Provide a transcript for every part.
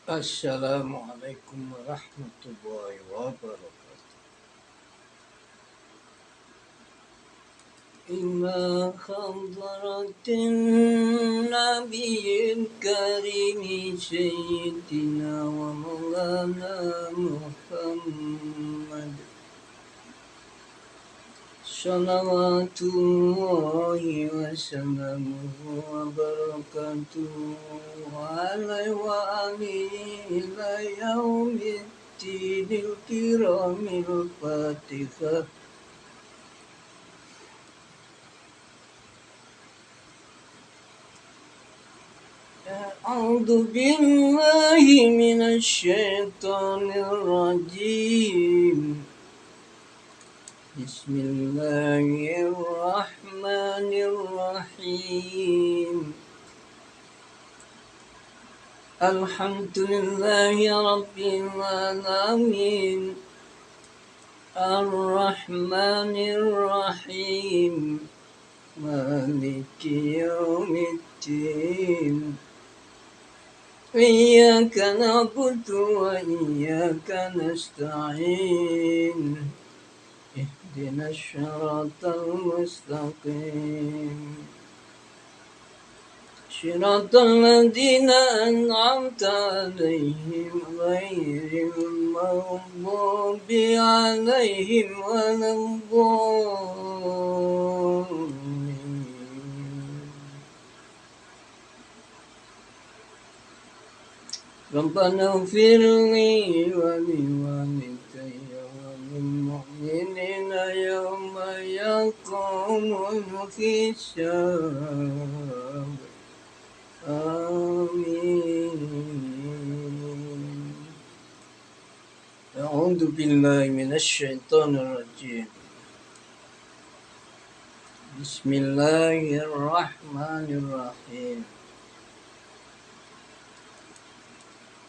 Assalamualaikum warahmatullahi wabarakatuh. إلى حضرة النبي الكريم سيدنا ومولانا محمد صلوات الله وسلامه وبركاته عليه وآله إلى يوم الدين الكرام الفاتحة. أعوذ بالله من الشيطان الرجيم. بسم الله الرحمن الرحيم. الحمد لله رب العالمين الرحمن الرحيم مالك يوم الدين إياك نعبد وإياك نستعين اهدنا الصراط المستقيم صراط الذين أنعمت عليهم غير المغضوب عليهم ولا الضالين. ربنا اغفر لي ولوالدي وللمؤمنين يوم يقوم الحساب. آمين. أعوذ بالله من الشيطان الرجيم. بسم الله الرحمن الرحيم.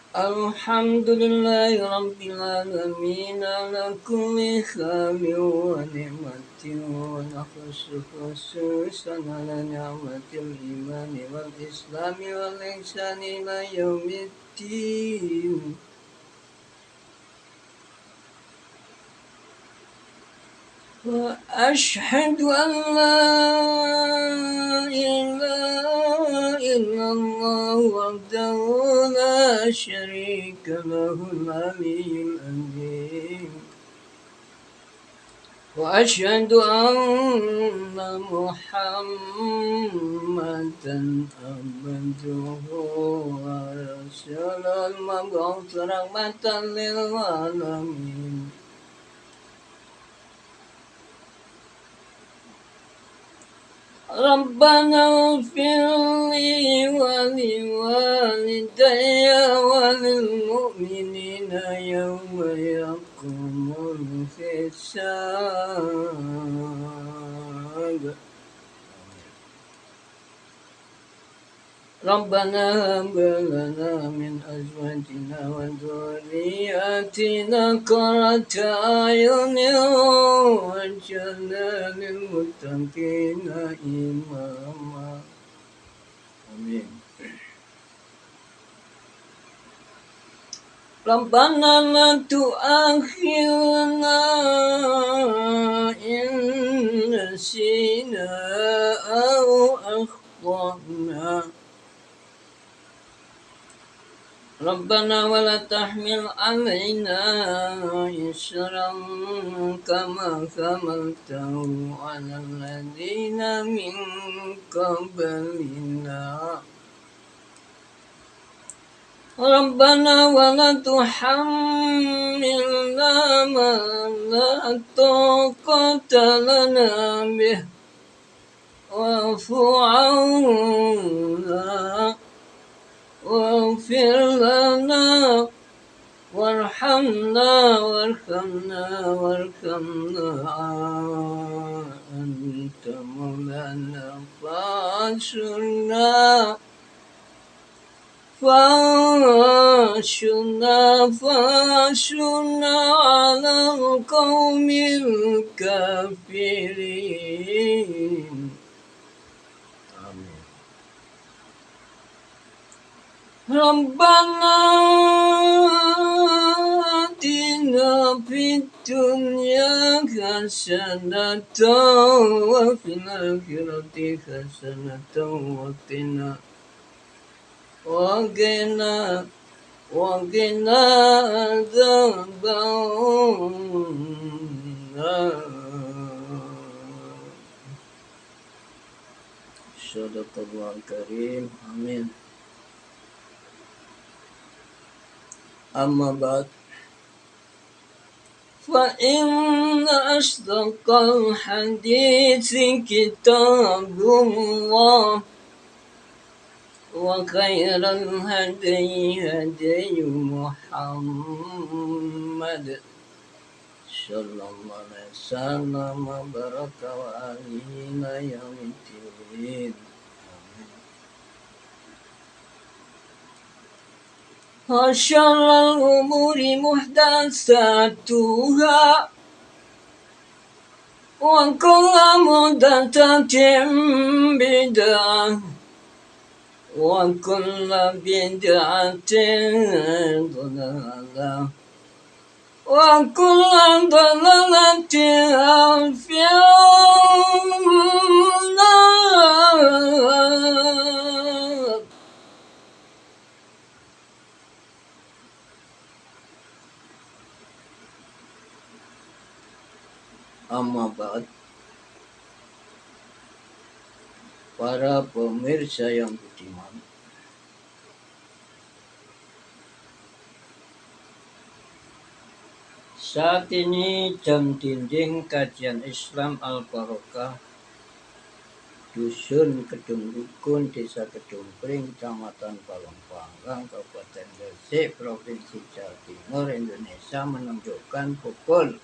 الحمد لله رب العالمين على كل خير ونعمة ونخص خصوصا على نعمة الإيمان والإسلام والإحسان إلى يوم الدين. وأشهد أن لا إله إلا الله وحده لا شريك له العلي العظيم. وأشهد أن محمدا عبده ورسوله المبعوث رحمة للعالمين. ربنا اغفر لي ولوالدي وللمؤمنين يوم يقوم الحساب. ربنا هب لنا من أزواجنا وذرياتنا قرة أعين واجعلنا للمتقين إماما. آمين. ربنا لا تؤاخذنا إن نسينا أو أخطأنا. ربنا ولا تحمل علينا إصرا كما حملته على الذين من قبلنا. ربنا ولا تحملنا ما لا طاقة لنا به واعف عنا واغفر لنا وارحمنا أنت مولانا فانصرنا على القوم الكافرين. آمين. Rabbana atina fid dunya hasanatan wa fil akhirati hasanatan wa qina adzabannar. Sadaqallahul karim. Amin. Amma ba'd. فإن أصدق الحديث كتاب الله وخير الهدي هدي محمد صلى الله عليه وسلم وبارك وآله يوم الدين. وشر الأمور محدثاتها وكل محدثة بدعة وكل بدعة ضلالة وكل ضلالة في النار. Amma ba'd. Para pemirsa yang budiman, saat ini jam dinding kajian Islam Al-Barokah Dusun Kedung Dukun, Desa Kedung Pring, Kecamatan Palembang, Kabupaten Gresik, Provinsi Jawa Timur, Indonesia menunjukkan pukul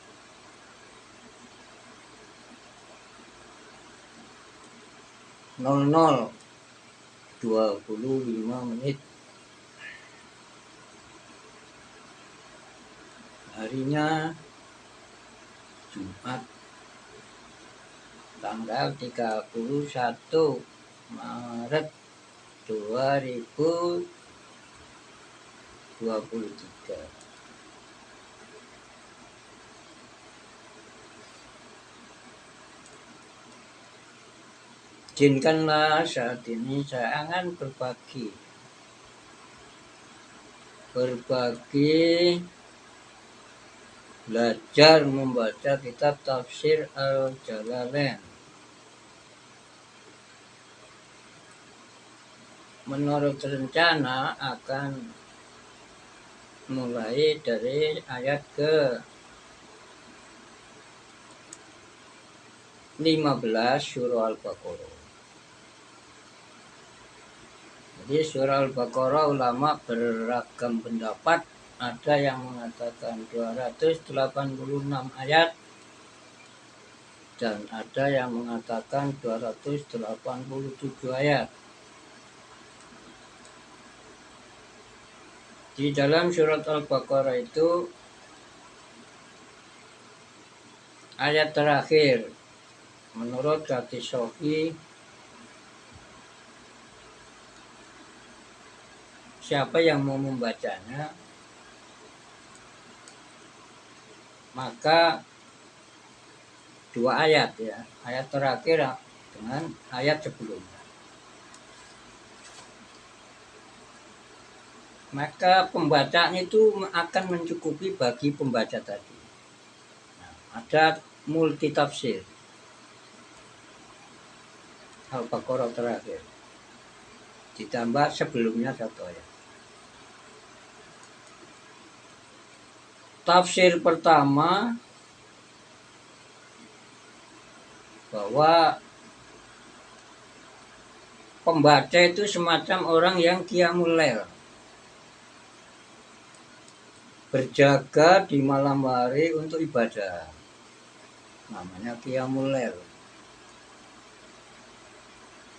00.25. Harinya Jumat tanggal 31 Maret 2023. Izinkanlah saat ini saya akan berbagi belajar membaca kitab Tafsir Al-Jalalain. Menurut rencana akan mulai dari ayat ke 15 surah Al-Baqarah. Jadi surah Al-Baqarah ulama beragam pendapat. Ada yang mengatakan 286 ayat dan ada yang mengatakan 287 ayat. Di dalam surat Al-Baqarah itu ayat terakhir menurut hadis sahih, siapa yang mau membacanya maka 2 ayat ya, ayat terakhir dengan ayat sebelumnya, maka pembacaan itu akan mencukupi bagi pembaca tadi. Ada multi tafsir Al-Baqarah terakhir ditambah sebelumnya 1 ayat. Tafsir pertama bahwa pembaca itu semacam orang yang qiyamul lail, berjaga di malam hari untuk ibadah, namanya qiyamul lail.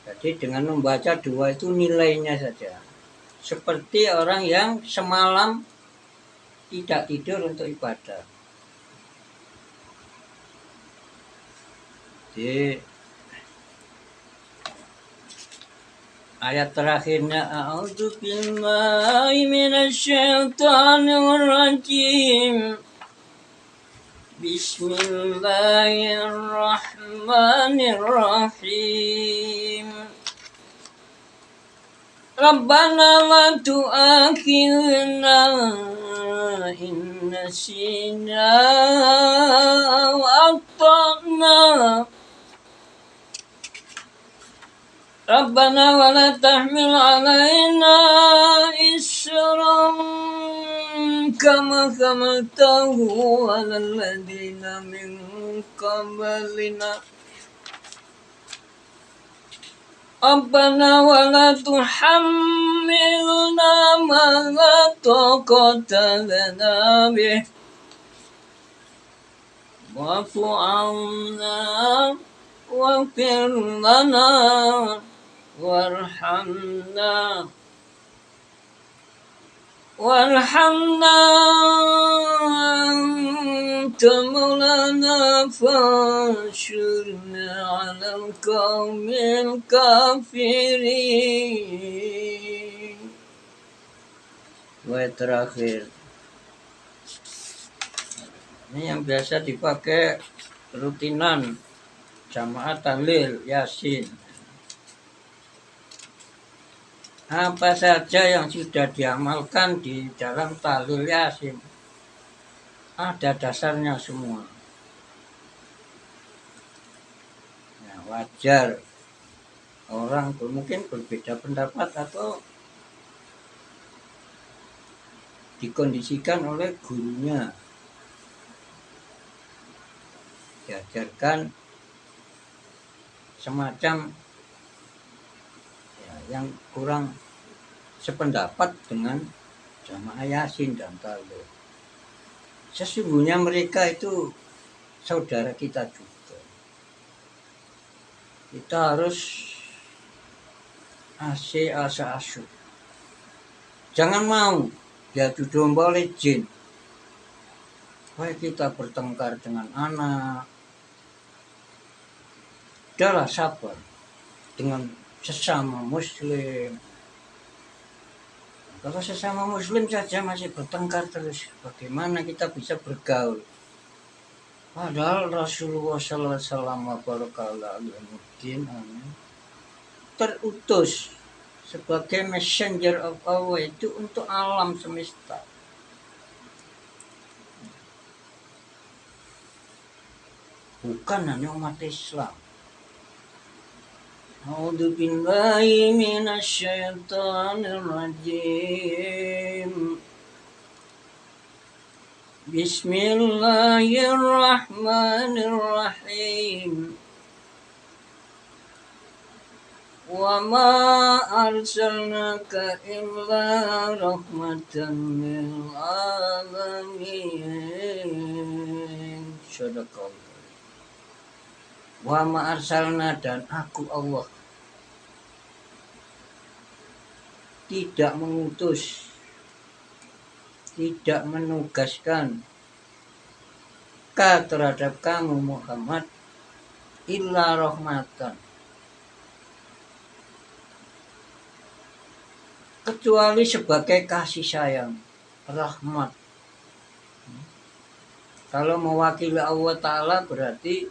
Jadi dengan membaca 2 itu nilainya saja seperti orang yang semalam tidak tidur untuk ibadah. Jadi Ayat terakhirnya a'udzu billahi minasyaitonir rajim. Bismillahirrahmanirrahim. Rabbana la tu'akhidna in nasina wa akhtana. Rabbana wa la tahmil alaina isran kama hamaltahu ala alladhina min qablina. Rabbana wa la tuhammilna ma la taqata lana bih. Wa'fu 'anna waghfir lana warhamna anta maulana fansurna 'alal qaumil kafirin. Ayat terakhir ini yang biasa dipakai rutinan jamaah tahlil yasin. Apa saja yang sudah diamalkan di dalam tahlil yasin ada dasarnya semua. Nah, wajar orang mungkin berbeda pendapat atau dikondisikan oleh gurunya, diajarkan semacam yang kurang sependapat dengan jamaah yasin dan tahlil. Sesungguhnya mereka itu saudara kita juga. Kita harus asa asyuk. Jangan mau diadu domba oleh jin. Baik kita bertengkar dengan anak, udahlah sabar dengan sesama muslim. Kalau sesama muslim saja masih bertengkar terus, bagaimana kita bisa bergaul? Padahal Rasulullah SAW terutus sebagai messenger of Allah itu untuk alam semesta. Bukan hanya umat Islam. A'udzu billahi minasyaitonir rajim. Bismillahirrahmanirrahim. Wa ma arsalnaka illa rahmatan lil alamin. Sadaqallah. Wa ma arsalna, dan aku Allah tidak mengutus, tidak menugaskan terhadap kamu Muhammad illa rahmatan, kecuali sebagai kasih sayang, rahmat. Kalau mewakili Allah Ta'ala berarti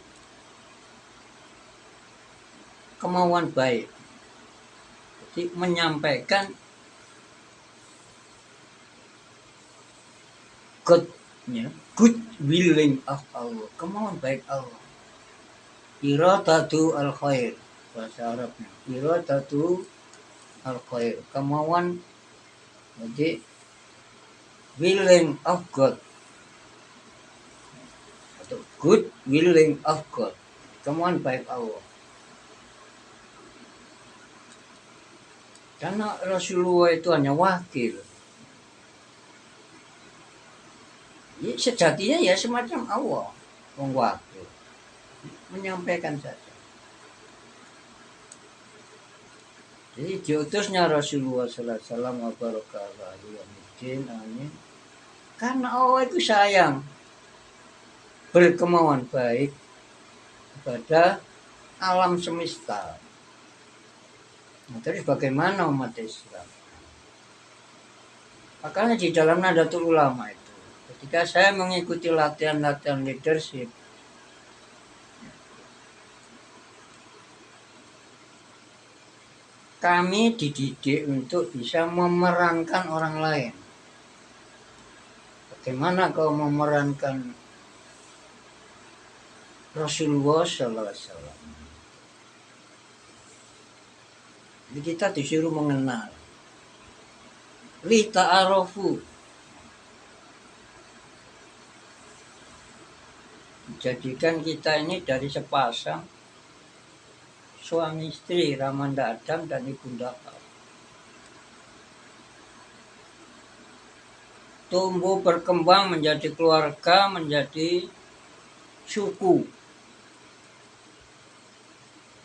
kemauan baik. Jadi menyampaikan good willing of Allah, kemauan baik Allah. Iradatu al-khair, bahasa Arabnya. Iradatu al-khair, kemauan, jadi willing of God, atau good willing of God, kemauan baik Allah. Karena Rasulullah itu hanya wakil. Ya, sejatinya ya semacam Allah, wakil, menyampaikan saja. Jadi diutusnya Rasulullah SAW amin, karena Allah itu sayang, berkemauan baik kepada alam semesta. Nah, terus bagaimana umat Islam? Makanya di dalam Nahdlatul Ulama itu, ketika saya mengikuti latihan-latihan leadership, kami dididik untuk bisa memerankan orang lain. Bagaimana kau memerankan Rasulullah SAW? Jadi kita disuruh mengenal. Li ta'arofu. Jadikan kita ini dari sepasang suami istri Ramanda Adam dan Ibunda Hawa. Tumbuh berkembang menjadi keluarga, menjadi suku.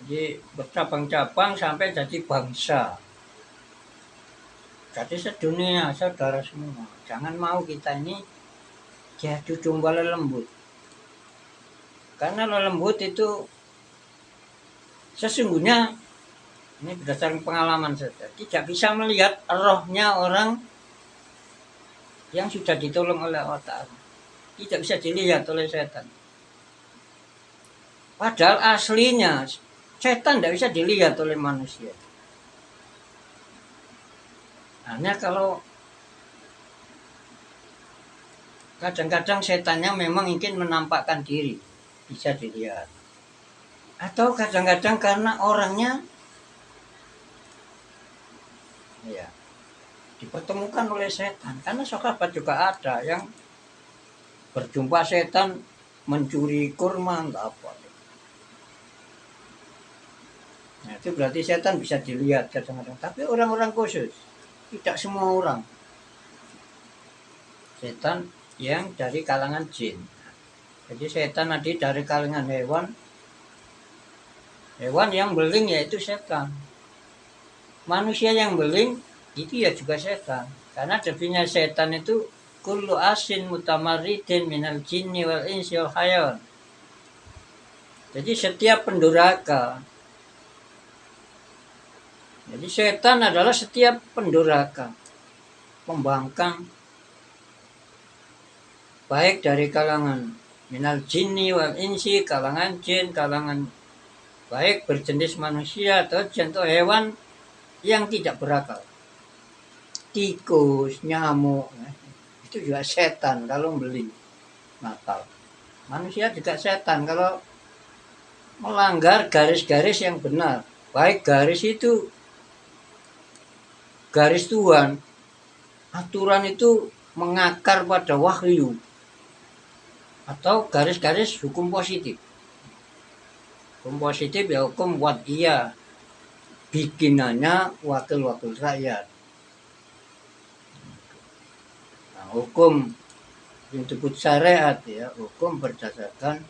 Jadi bercabang-cabang sampai jadi bangsa. Jadi sedunia, saudara semua. Jangan mau kita ini jadi domba lembut. Karena lembut itu sesungguhnya, ini berdasarkan pengalaman saja, tidak bisa melihat rohnya orang yang sudah ditolong oleh Allah Ta'ala. Tidak bisa dilihat oleh setan. Padahal aslinya setan tidak bisa dilihat oleh manusia. Hanya kalau kadang-kadang setannya memang ingin menampakkan diri, bisa dilihat. Atau kadang-kadang karena orangnya ya dipertemukan oleh setan. Karena sahabat juga ada yang berjumpa setan mencuri kurma enggak apa. Nah, itu berarti setan bisa dilihat kadang-kadang. Tapi orang-orang khusus, tidak semua orang. Setan yang dari kalangan jin. Jadi setan tadi dari kalangan hewan. Hewan yang beling yaitu setan. Manusia yang beling itu ya juga setan. Karena definisinya setan itu kullu asin mutamarridin minal jinni wal insi wal hayawan. Jadi setiap penduraka. Jadi setan adalah setiap penduraka, pembangkang, baik dari kalangan minal jinni wal insi, kalangan jin, kalangan baik berjenis manusia atau contoh hewan yang tidak berakal. Tikus, nyamuk, itu juga setan kalau beli nakal. Manusia juga setan kalau melanggar garis-garis yang benar. Baik garis itu garis Tuhan, aturan itu mengakar pada wahyu, atau garis-garis hukum positif. Hukum positif ya hukum buat iya, bikinannya wakil-wakil rakyat. Nah, hukum yang disebut syariat ya, hukum berdasarkan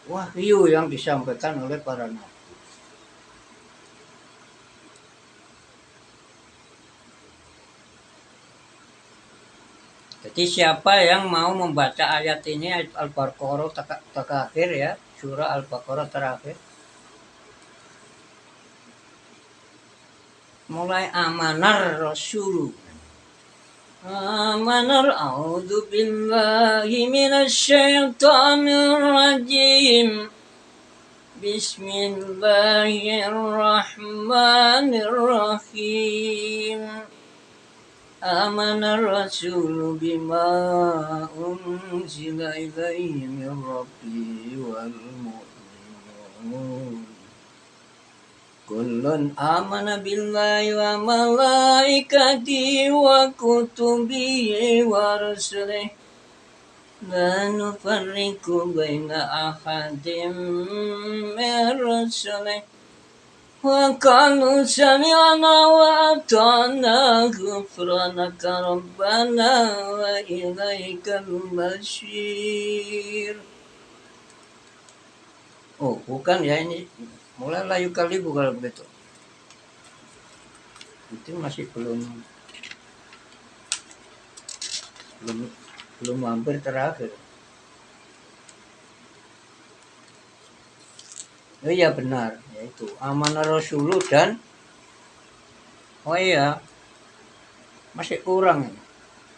wahyu yang disampaikan oleh para nabi. Jadi siapa yang mau membaca ayat ini, ayat Al-Baqarah terakhir ya, surah Al-Baqarah terakhir, mulai amanar Rasul. Amanar a'udzu billahi minasyaitonir rajim. Bismillahirrahmanirrahim. Amanar Rasul bima unzila ilaihi min rabbihi wal mu'minun. Kullun amana billahi wa malaikatihi wa kutubihi wa rusulihi la nufarriqu baina ahadin min rusulihi wa qalu sami'na wa ata'na ghufranaka rabbana wa ilaikal masyir. Oh, bukan ya ini. Mulai layu kali kalau begitu. Itu masih belum hampir terakhir. Oh iya benar, yaitu amanah Rasul dan Oh iya, masih kurang.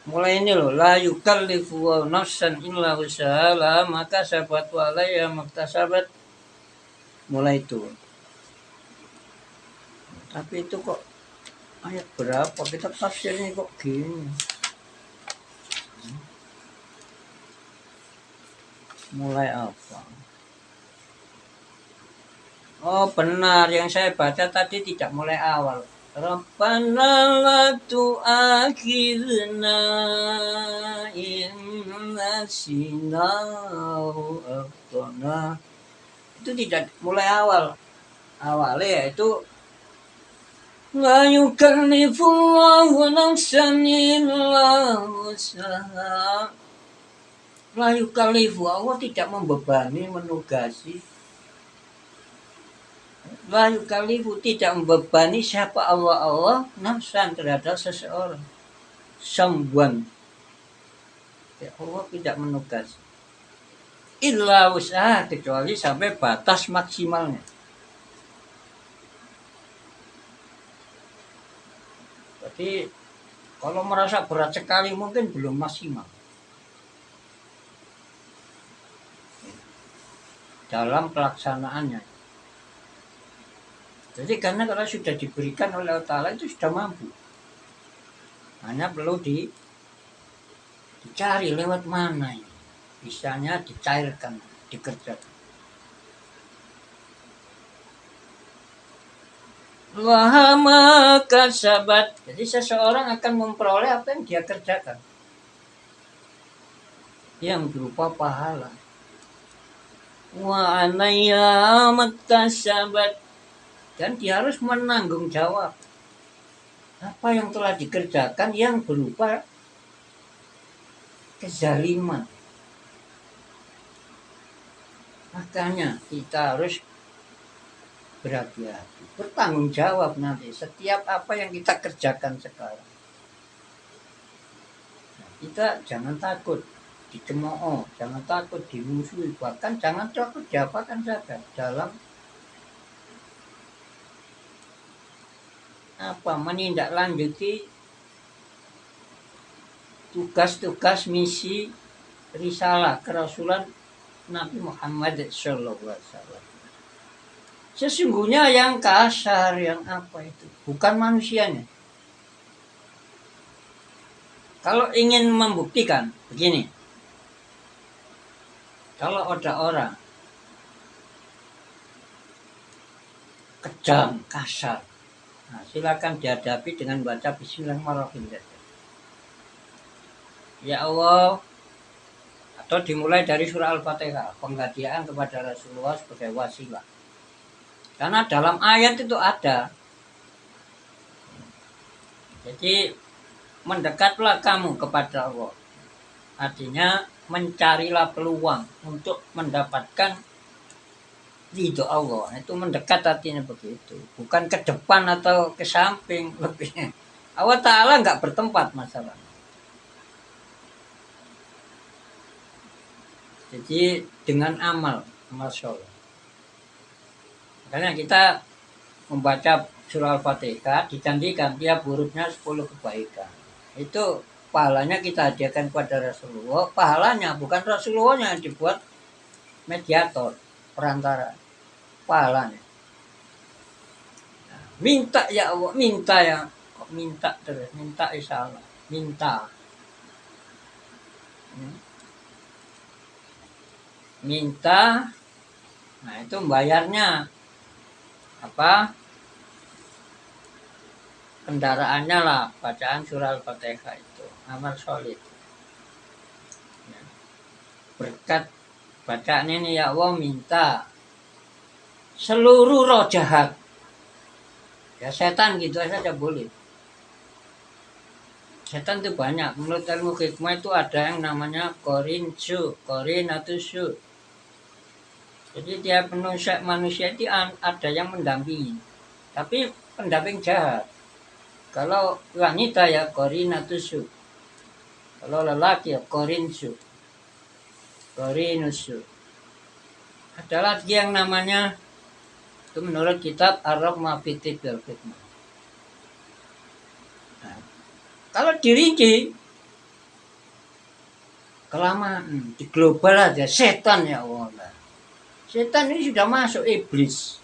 Mulai ini loh, la yukallifu nafsan illa usaha maka sabat walaya maktasabat. Mulai itu. Tapi itu kok ayat berapa? Kita tafsirnya kok gini. Mulai apa? Oh benar, yang saya baca tadi tidak mulai awal. Rabbana la tu'akhidna in nasina au akhtana. Itu tidak mulai awal. Awalnya itu la yukallifullahu nafsan illa wus'aha. La yukallifu, Allah tidak membebani, menugasi. La yukallifu, tidak membebani siapa Allah nafsan terhadap seseorang. Someone. Ya, Allah tidak menugasi. Illa usaha, kecuali sampai batas maksimalnya. Jadi kalau merasa berat sekali mungkin belum maksimal dalam pelaksanaannya. Jadi karena kalau sudah diberikan oleh Allah Ta'ala itu sudah mampu. Hanya perlu dicari lewat mana ini. Bisanya dicairkan, dikerjakan. Wahama kasabat. Jadi seseorang akan memperoleh apa yang dia kerjakan. Yang berupa pahala. Wa anaya maktasabat. Dan dia harus menanggung jawab apa yang telah dikerjakan yang berupa kezaliman. Makanya kita harus berhati-hati, bertanggung jawab nanti setiap apa yang kita kerjakan sekarang. Nah, kita jangan takut dicemooh, jangan takut dimusuhi, bahkan jangan takut diapakan saja dalam menindaklanjuti tugas-tugas misi risalah kerasulan Nabi Muhammad SAW. Sesungguhnya yang kasar, yang apa itu, bukan manusianya. Kalau ingin membuktikan, begini. Kalau ada orang kejam, kasar, nah, silakan dihadapi dengan baca Bismillahirrahmanirrahim. Ya Allah, atau dimulai dari surah Al-Fatihah, penghadiaan kepada Rasulullah sebagai wasilah. Karena dalam ayat itu ada. Jadi mendekatlah kamu kepada Allah. Artinya mencarilah peluang untuk mendapatkan ridho Allah. Itu mendekat artinya begitu. Bukan ke depan atau ke samping lebih. Allah Ta'ala nggak bertempat masalah. Jadi dengan amal soleh. Makanya kita membaca surah Al-Fatihah dijanjikan tiap hurufnya 10 kebaikan. Itu pahalanya kita hadiahkan kepada Rasulullah. Pahalanya bukan Rasulullahnya yang dibuat mediator, perantara. Pahalanya. Nah, minta ya Allah, minta ya. Kok minta terus? Minta insya Allah. Minta. Minta. Nah itu bayarnya apa? Kendaraannya lah, bacaan surah Al-Fatihah itu amal solid. Ya. Berkat bacaan ini ya Allah minta seluruh roh jahat. Ya setan gitu saja boleh. Setan itu banyak. Menurut ilmu hikmah itu ada yang namanya korinatusu. Jadi tiap manusia itu ada yang mendampingi. Tapi pendamping jahat. Kalau wanita ya korinatusu. Kalau lelaki ya korinusu. Ada lagi yang namanya itu menurut kitab Ar-Rahmah fi Tibil Hikmah. Kalau dirinci kelamaan di global aja setan ya Allah. Setan ini sudah masuk iblis,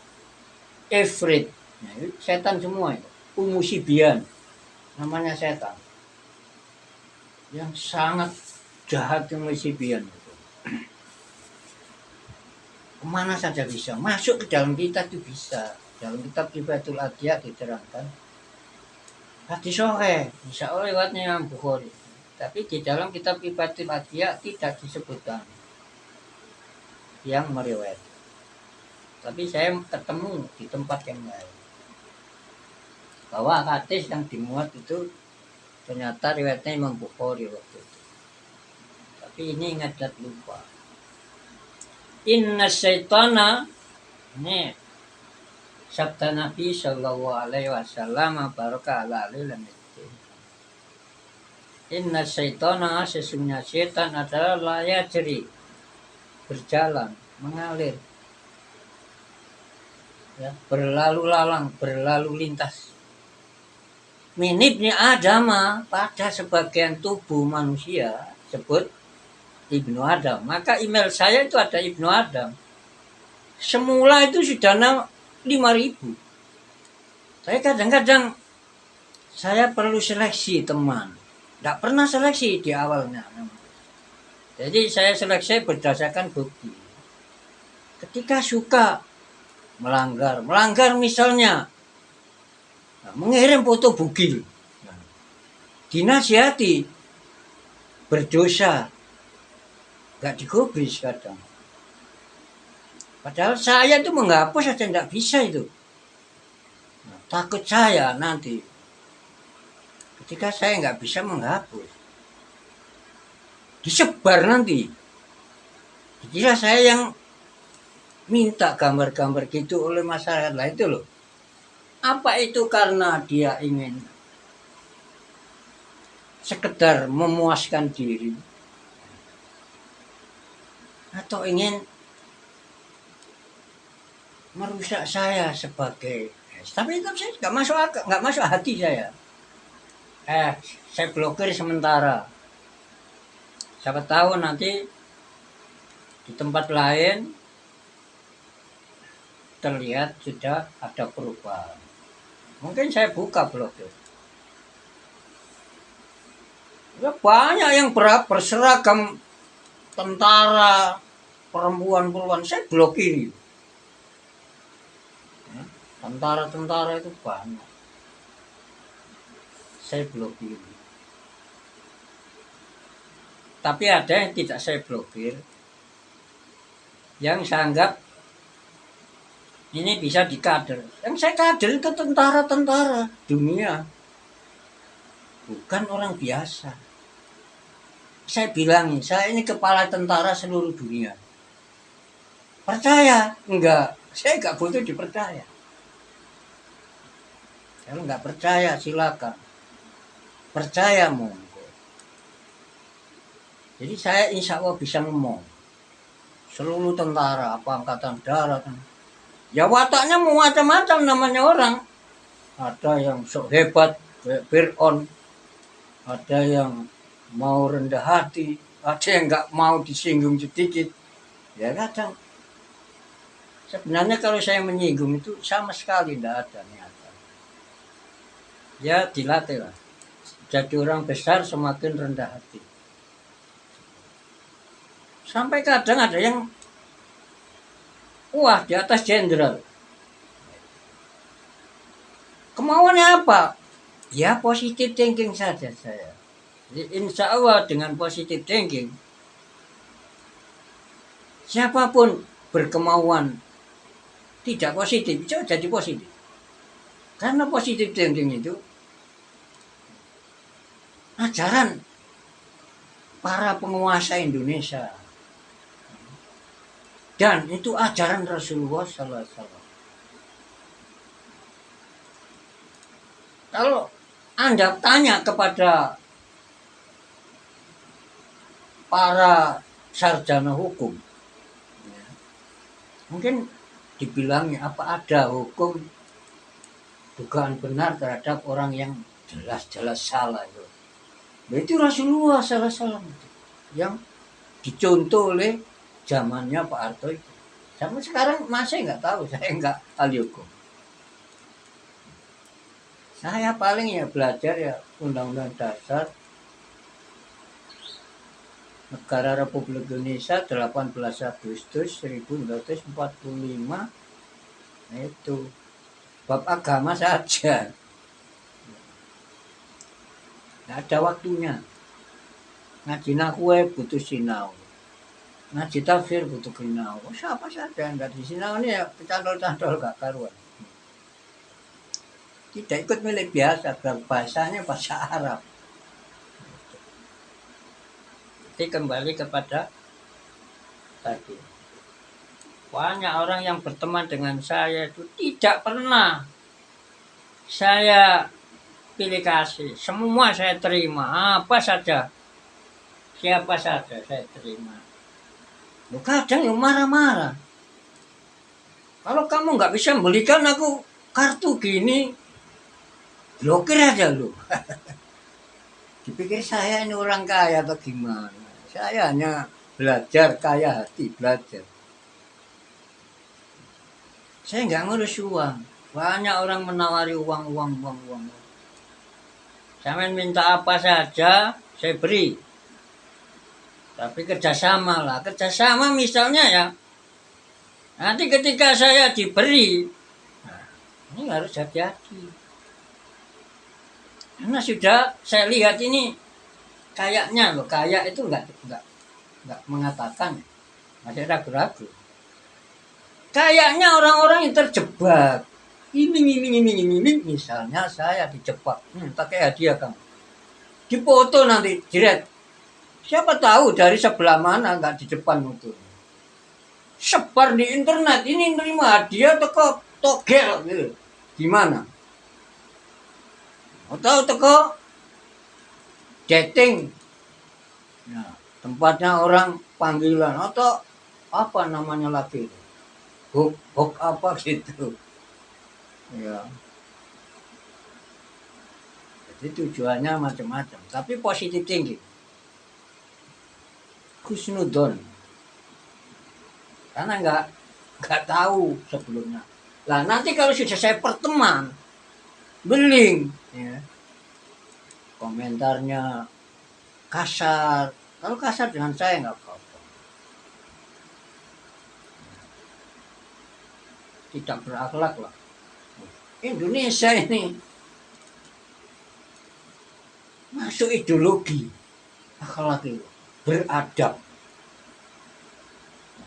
ifrit. Nah, setan semua itu. Umusibian namanya setan. Yang sangat jahat umusibian itu. Kemana saja bisa masuk ke dalam kita itu bisa. Dalam kitab Kifatul Adya diterangkan hadis sahih, insya Allah lewatnya Imam Bukhari. Tapi di dalam kitab Kifatul Adya tidak disebutkan yang meriwayat. Tapi saya ketemu di tempat yang lain bahwa hadis yang dimuat itu ternyata riwayatnya Imam Bukhari waktu itu. Tapi ini ingat dan lupa. Inna syaitana, ini sabda Nabi Sallallahu Alaihi Wasallam baraka ala alihi. Inna syaitana, sesungguhnya setan adalah layajri, berjalan, mengalir, ya, berlalu lalang, berlalu lintas. Minibnya Adam, pada sebagian tubuh manusia sebut Ibnu Adam. Maka email saya itu ada Ibnu Adam. Semula itu sudah 5.000. Saya kadang-kadang saya perlu seleksi teman. Tidak pernah seleksi di awalnya. Jadi saya seleksi berdasarkan bukti. Ketika suka melanggar misalnya mengirim foto bugil, dinasihati, berdosa, gak digubris kadang. Padahal saya itu menghapus aja tidak bisa itu. Takut saya nanti ketika saya nggak bisa menghapus disebar nanti. Dikira saya yang minta gambar-gambar gitu oleh masyarakat lain itu loh. Apa itu karena dia ingin sekedar memuaskan diri atau ingin merusak saya sebagai, tapi itu saya nggak masuk hati saya. Saya blokir sementara. Siapa tahu nanti di tempat lain terlihat sudah ada perubahan. Mungkin saya buka blokir. Ya, banyak yang berseragam tentara, perempuan-perempuan, saya blokir. Ya, tentara-tentara itu banyak. Saya blokir. Tapi ada yang tidak saya blokir, yang saya anggap ini bisa dikader. Yang saya kader itu tentara-tentara dunia, bukan orang biasa. Saya bilang, saya ini kepala tentara seluruh dunia. Percaya? Enggak. Saya enggak butuh dipercaya. Kalau enggak percaya silakan. Percaya monggo. Jadi saya insya Allah bisa ngomong. Seluruh tentara, apa angkatan darat. Ya wataknya mau macam-macam namanya orang. Ada yang sok hebat, Fir'aun. Ada yang mau rendah hati. Ada yang nggak mau disinggung sedikit. Ya kadang. Sebenarnya kalau saya menyinggung itu sama sekali tidak ada niatan. Ya dilatih lah. Jadi orang besar semakin rendah hati. Sampai kadang ada yang wah di atas jenderal. Kemauannya apa? Ya positive thinking saja saya. Jadi, insya Allah dengan positive thinking, siapapun berkemauan tidak positif, itu jadi positif. Karena positive thinking itu ajaran para penguasa Indonesia. Dan itu ajaran Rasulullah SAW. Kalau Anda tanya kepada para sarjana hukum, ya, mungkin dibilangnya apa ada hukum dugaan benar terhadap orang yang jelas-jelas salah itu. Itu Rasulullah SAW yang dicontoh oleh zamannya Pak Harto itu. Sampai sekarang masih nggak tahu, saya nggak ahli hukum. Saya paling ya belajar ya Undang-Undang Dasar Negara Republik Indonesia 18 Agustus 1945. Nah, itu bab agama saja. Nggak ada waktunya. Ngaji nahwu butuh sinau. Ngaji tafsir butuh sinau. Siapa saja yang nggak di sinau ini ya cantol-cantol gak karuan. Tidak ikut milik biasa, bahasanya bahasa Arab. Jadi kembali kepada tadi. Banyak orang yang berteman dengan saya itu tidak pernah saya pilih kasih. Semua saya terima, apa saja. Siapa saja saya terima. Loh, kadang yang marah-marah. Kalau kamu nggak bisa belikan aku kartu gini, blokir aja lu. Dipikir saya ini orang kaya atau gimana. Saya hanya belajar, kaya hati, belajar. Saya nggak ngurus uang. Banyak orang menawari uang. Saya minta apa saja, saya beri. Tapi kerjasama lah. Kerjasama misalnya ya, nanti ketika saya diberi, nah, ini harus hati-hati. Karena sudah saya lihat ini kayaknya loh, kayak itu enggak mengatakan, masih ragu-ragu. Kayaknya orang-orang yang terjebak. Ini misalnya saya dijebak, pakai hadiah kamu. Dipoto nanti, jeret. Siapa tahu dari sebelah mana enggak di depan itu. Sebar di internet, ini nerima hadiah toko togel gitu. Gimana? Atau toko dating. Nah, tempatnya orang panggilan atau apa namanya lagi? Hook apa gitu. Ya. Jadi tujuannya macam-macam, tapi positif tinggi. Husnudon. Karena nggak tahu sebelumnya. Lah nanti kalau sudah saya perteman, beling, ya, komentarnya kasar. Kalau kasar dengan saya nggak apa-apa. Tidak berakhlak lah. Indonesia ini masuk ideologi akhlak itu beradab.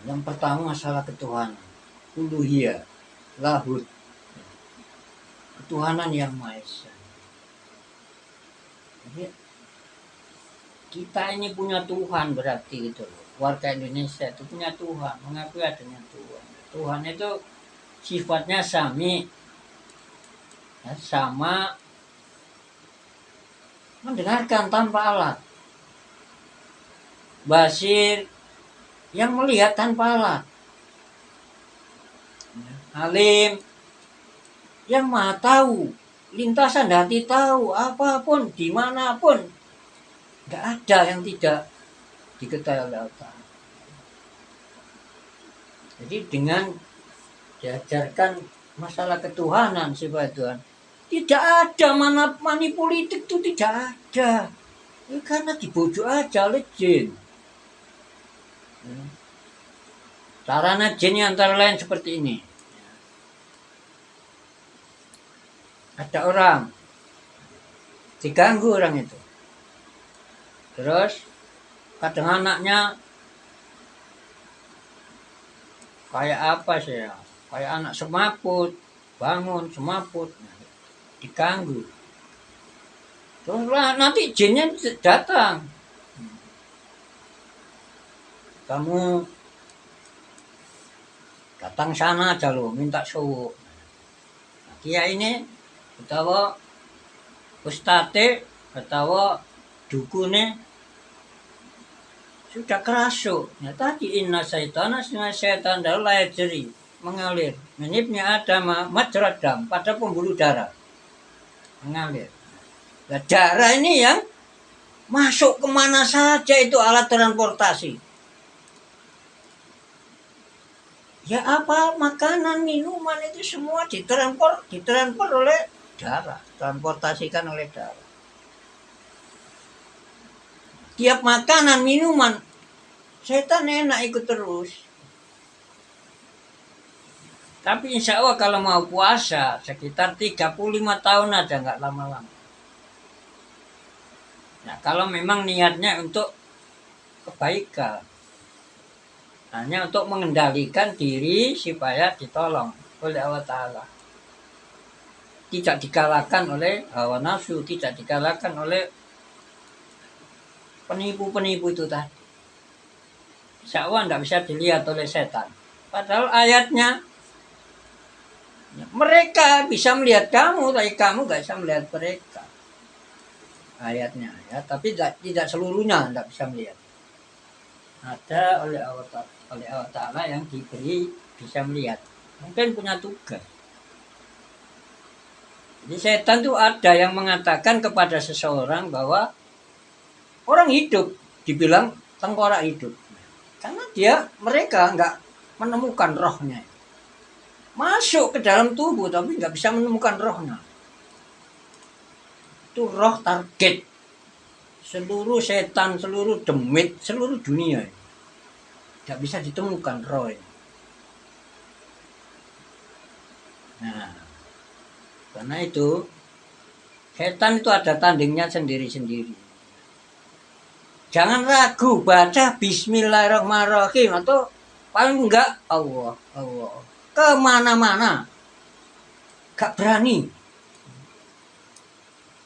Yang pertama masalah ketuhanan, uluhiyah, lahud, ketuhanan yang Maha Esa. Jadi kita ini punya Tuhan berarti gitu loh. Warga Indonesia itu punya Tuhan, mengakui adanya Tuhan. Tuhan itu sifatnya sami, ya, sama, mendengarkan tanpa alat, basir, yang melihat tanpa alat, alim, yang Maha tahu, lintasan hati tahu, apapun, dimanapun, nggak ada yang tidak diketahui oleh Allah. Jadi dengan diajarkan masalah ketuhanan sifat Tuhan, tidak ada mani politik itu tidak ada. Ya, karena dibujuk aja oleh jin. Sarana jin antara lain seperti ini. Ada orang diganggu orang itu. Terus kadang anaknya kayak apa sih ya? Kayak anak semaput, bangun semaput, diganggu. Terus nanti jinnya datang. Kamu datang sana aja lo, minta suhu. Nah, dia ini atau ustate atau dukune sudah kerasuk. Ya tadi inna syaitana syaitan adalah jeri mengalir. Menibnya ada majradam pada pembuluh darah mengalir. Nah, darah ini yang Masuk kemana saja itu alat transportasi. Ya apa makanan, minuman itu semua ditransfer oleh darah, transportasikan oleh darah. Tiap makanan, minuman, setan enak ikut terus. Tapi insya Allah kalau mau puasa sekitar 35 tahun aja, nggak lama-lama. Nah kalau memang niatnya untuk kebaikan, hanya untuk mengendalikan diri supaya ditolong oleh Allah Ta'ala. Tidak dikalahkan oleh hawa nafsu, tidak dikalahkan oleh penipu-penipu itu tadi. Insya Allah tidak bisa dilihat oleh setan. Padahal ayatnya, mereka bisa melihat kamu, tapi kamu nggak bisa melihat mereka. Ayatnya, ya, tapi tidak seluruhnya tidak bisa melihat. Ada oleh Allah Ta'ala yang diberi bisa melihat. Mungkin punya tugas. Jadi setan itu ada yang mengatakan kepada seseorang bahwa orang hidup dibilang tengkorak hidup. Karena mereka nggak menemukan rohnya. Masuk ke dalam tubuh tapi nggak bisa menemukan rohnya. Itu roh target. Seluruh setan, seluruh demit, seluruh dunia. Nggak bisa ditemukan roh. Nah, karena itu setan itu ada tandingnya sendiri-sendiri. Jangan ragu baca Bismillahirrahmanirrahim atau paling enggak Allah. Kemana-mana. Gak berani.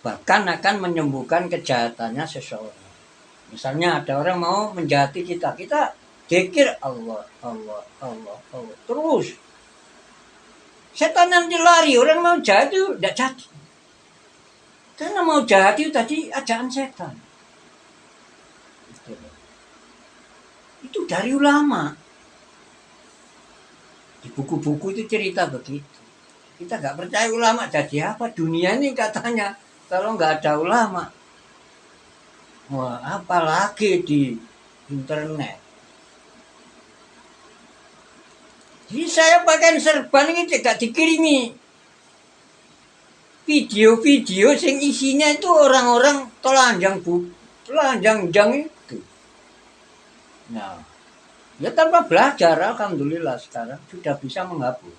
Bahkan akan menyembuhkan kejahatannya seseorang. Misalnya ada orang mau menjahati kita zikir Allah. Terus. Setan nanti lari, orang mau jahat itu tidak jadi. Karena mau jahat itu tadi ajakan setan. Itu dari ulama. Di buku-buku itu cerita begitu. Kita nggak percaya ulama jadi apa dunia ini katanya kalau nggak ada ulama. Wah, apalagi di internet. Jadi saya pakai serban ini tidak dikirimi video-video yang isinya itu orang-orang telanjang itu. Nah, ya tanpa belajar, alhamdulillah sekarang sudah bisa menghapus.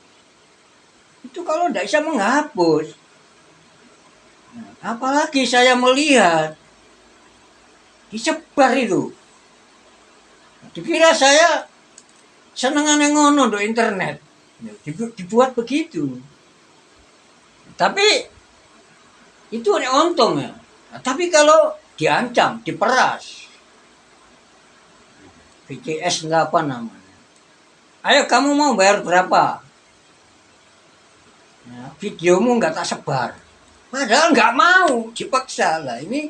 Itu kalau tidak bisa menghapus, nah, apalagi saya melihat disebar itu. Dikira saya senengan ngono untuk internet, dibuat begitu. Tapi itu untung ya. Nah, tapi kalau diancam, diperas, VCS nggak apa namanya. Ayo kamu mau bayar berapa? Ya, videomu nggak tak sebar. Padahal nggak mau, dipaksa lah. Ini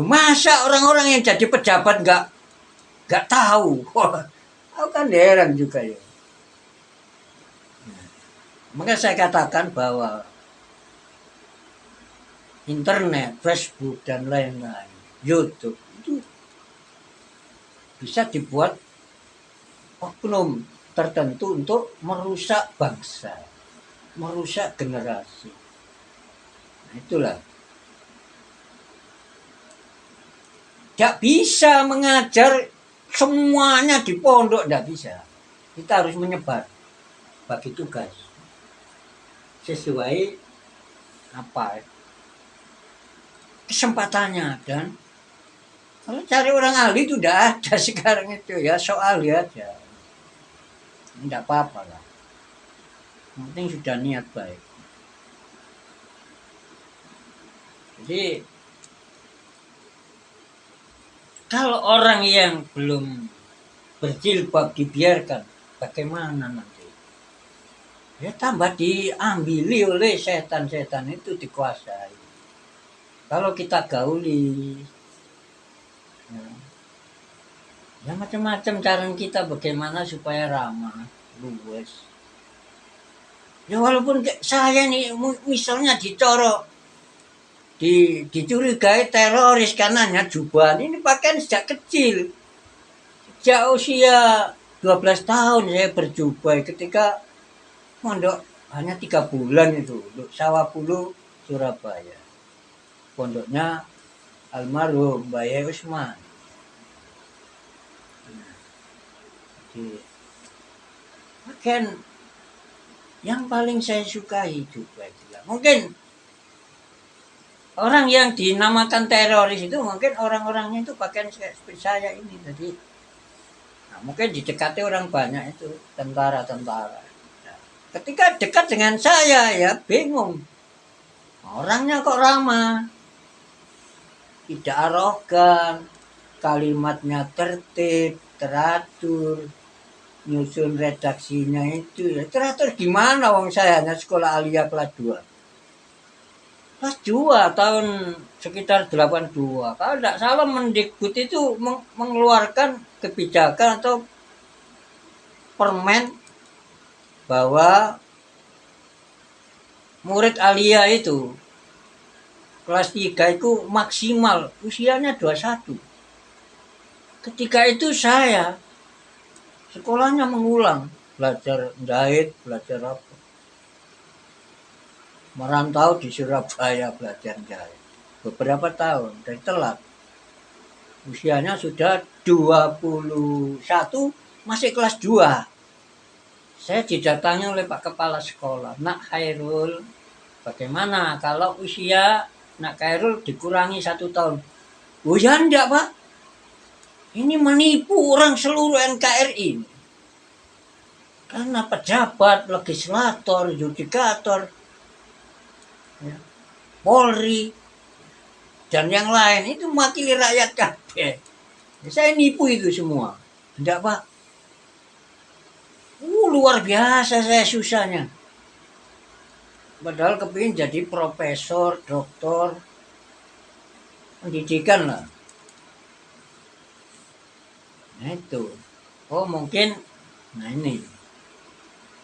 masa orang-orang yang jadi pejabat nggak tahu. Aku kan heran juga ya. Maka saya katakan bahwa internet, Facebook dan lain-lain, YouTube itu bisa dibuat oknum tertentu untuk merusak bangsa, merusak generasi. Nah, itulah. Tidak bisa mengajar semuanya di pondok, tidak bisa. Kita harus menyebar, bagi tugas sesuai apa kesempatannya. Dan kalau cari orang ahli itu udah ada sekarang itu ya, soal ya aja. Tidak apa-apa lah. Yang penting sudah niat baik. Jadi kalau orang yang belum berjilbab dibiarkan, bagaimana nanti? Ya tambah diambili oleh setan-setan itu, dikuasai. Kalau kita gauli, ya macam-macam cara kita bagaimana supaya ramah, luwes. Ya walaupun saya nih misalnya dicorok dicurigai teroris karena hanya jubah. Ini pakaian sejak kecil. Sejak usia 12 tahun saya berjubah ketika mondok hanya 3 bulan itu untuk Sawapulu Surabaya. Pondoknya almarhum Mbah Usman. Pakaian yang paling saya sukai juga itulah. Mungkin orang yang dinamakan teroris itu mungkin orang-orangnya itu pakaian seperti saya ini tadi. Nah, mungkin didekati orang banyak itu tentara-tentara. Nah, ketika dekat dengan saya ya bingung. Orangnya kok ramah, tidak arogan, kalimatnya tertib, teratur, nyusun redaksinya itu ya teratur gimana wong saya hanya sekolah alia kelas 2. Kelas 2 tahun sekitar 82. Kalau tidak salah Mendikbud itu mengeluarkan kebijakan atau permen bahwa murid alia itu kelas 3 itu maksimal usianya 21. Ketika itu saya sekolahnya mengulang, belajar jahit, belajar apa. Merantau di Surabaya belajar jahit. Beberapa tahun, dari telat. Usianya sudah 21, masih kelas 2. Saya didatangi oleh Pak Kepala Sekolah, Nak Khairul, bagaimana kalau usia Nak Khairul dikurangi 1 tahun? Oh ya enggak Pak, ini menipu orang seluruh NKRI. Karena pejabat, legislator, yudikator, ya, Polri, dan yang lain itu mewakili rakyat kabeh. Saya nipu itu semua. Enggak Pak. Luar biasa saya susahnya. Padahal kepingin jadi profesor, doktor, pendidikan lah. Nah itu. Oh mungkin, nah ini.